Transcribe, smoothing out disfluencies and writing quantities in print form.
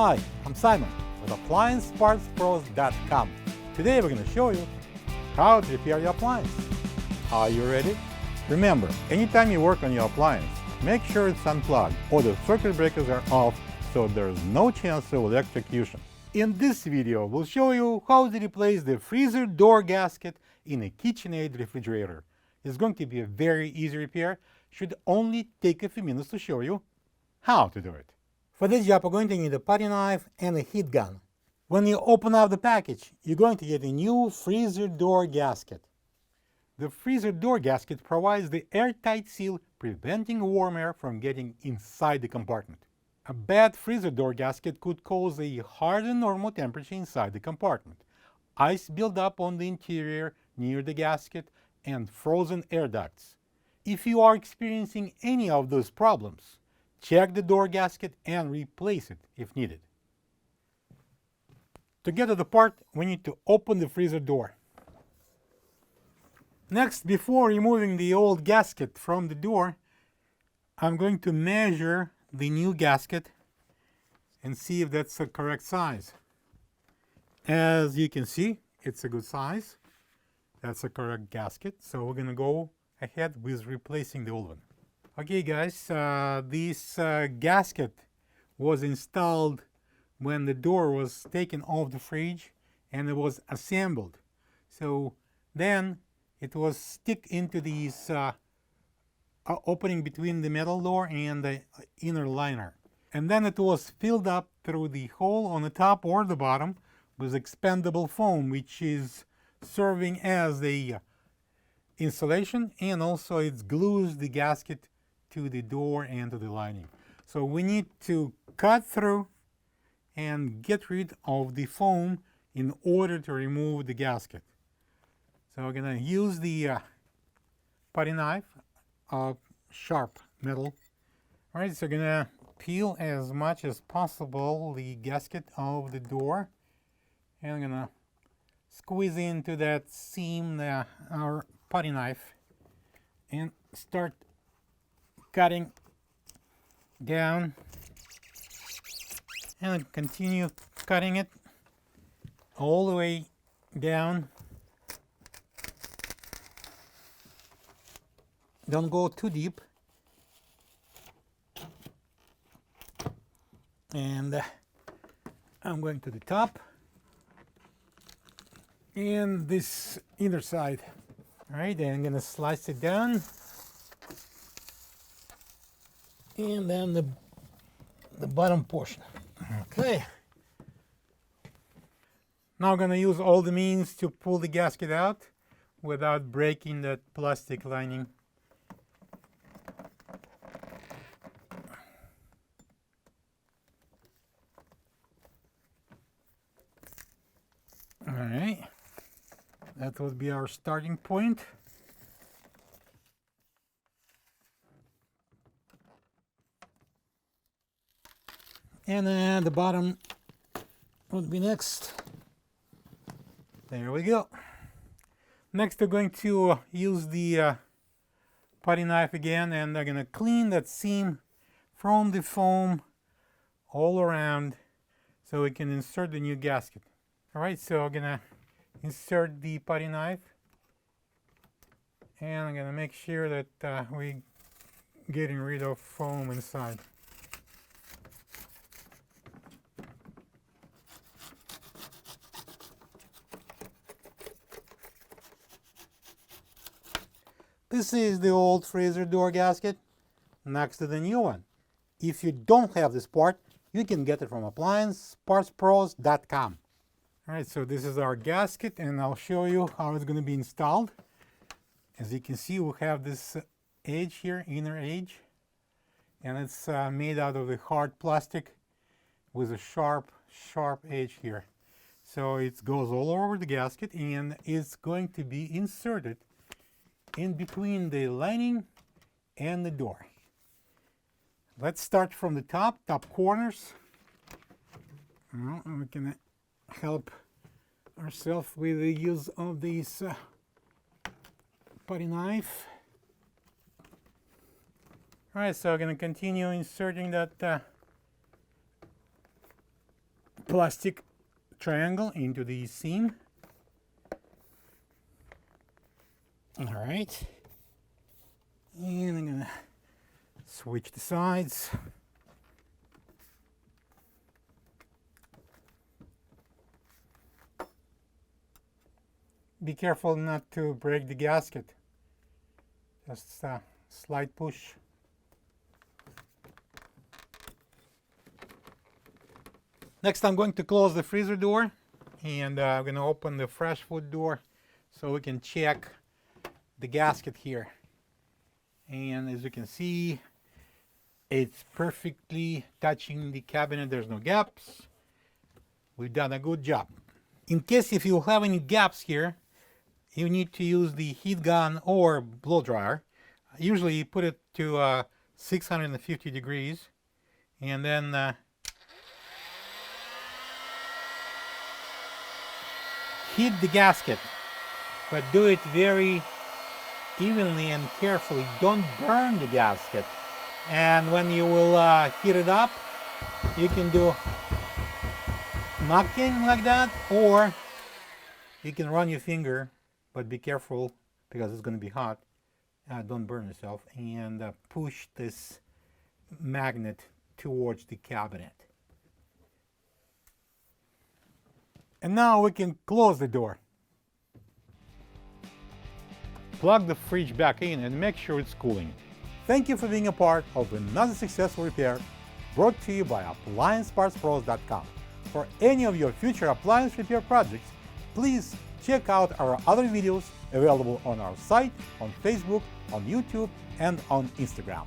Hi, I'm Simon with AppliancePartsPros.com. Today we're going to show you how to repair your appliance. Are you ready? Remember, anytime you work on your appliance, make sure it's unplugged or the circuit breakers are off so there's no chance of electrocution. In this video, we'll show you how to replace the freezer door gasket in a KitchenAid refrigerator. It's going to be a very easy repair. Should only take a few minutes to show you how to do it. For this job, we're going to need a putty knife and a heat gun. When you open up the package, you're going to get a new freezer door gasket. The freezer door gasket provides the airtight seal, preventing warm air from getting inside the compartment. A bad freezer door gasket could cause a higher than normal temperature inside the compartment, ice buildup on the interior near the gasket, and frozen air ducts. If you are experiencing any of those problems, check the door gasket and replace it if needed. To get to the part, we need to open the freezer door. Next, before removing the old gasket from the door, I'm going to measure the new gasket and see if that's the correct size. As you can see, it's a good size. That's a correct gasket, so we're gonna go ahead with replacing the old one. Okay guys, this gasket was installed when the door was taken off the fridge and it was assembled. So then it was stick into these opening between the metal door and the inner liner. And then it was filled up through the hole on the top or the bottom with expandable foam, which is serving as the insulation, and also it glues the gasket to the door and to the lining. So we need to cut through and get rid of the foam in order to remove the gasket. So we're going to use the putty knife, sharp metal. All right, so we're going to peel as much as possible the gasket of the door, and I'm going to squeeze into that seam our putty knife and start cutting down, and continue cutting it all the way down. Don't go too deep. And I'm going to the top and this inner side. All right, then I'm going to slice it down, and then the bottom portion. Okay. Now I'm going to use all the means to pull the gasket out without breaking that plastic lining. All right, that would be our starting point. And then the bottom would be next. There we go. Next, we're going to use the putty knife again, and I'm going to clean that seam from the foam all around so we can insert the new gasket. All right, so I'm going to insert the putty knife, and I'm going to make sure that we're getting rid of foam inside. This is the old freezer door gasket next to the new one. If you don't have this part, you can get it from AppliancePartsPros.com. All right, so this is our gasket, and I'll show you how it's going to be installed. As you can see, we have this edge here, inner edge, and it's made out of the hard plastic with a sharp edge here. So it goes all over the gasket, and it's going to be inserted in between the lining and the door. Let's start from the top corners. Well, we can help ourselves with the use of this putty knife. All right, so I'm going to continue inserting that plastic triangle into the seam. All right. And I'm gonna switch the sides. Be careful not to break the gasket. Just a slight push. Next, I'm going to close the freezer door, and I'm going to open the fresh food door so we can check the gasket here. And as you can see, it's perfectly touching the cabinet. There's no gaps. We've done a good job. In case if you have any gaps here, you need to use the heat gun or blow dryer. Usually you put it to 650 degrees, and then heat the gasket, but do it very evenly and carefully. Don't burn the gasket. And when you will heat it up, you can do knocking like that, or you can run your finger, but be careful because it's going to be hot. Don't burn yourself, and push this magnet towards the cabinet. And now we can close the door. Plug the fridge back in and make sure it's cooling. Thank you for being a part of another successful repair brought to you by AppliancePartsPros.com. For any of your future appliance repair projects, please check out our other videos available on our site, on Facebook, on YouTube, and on Instagram.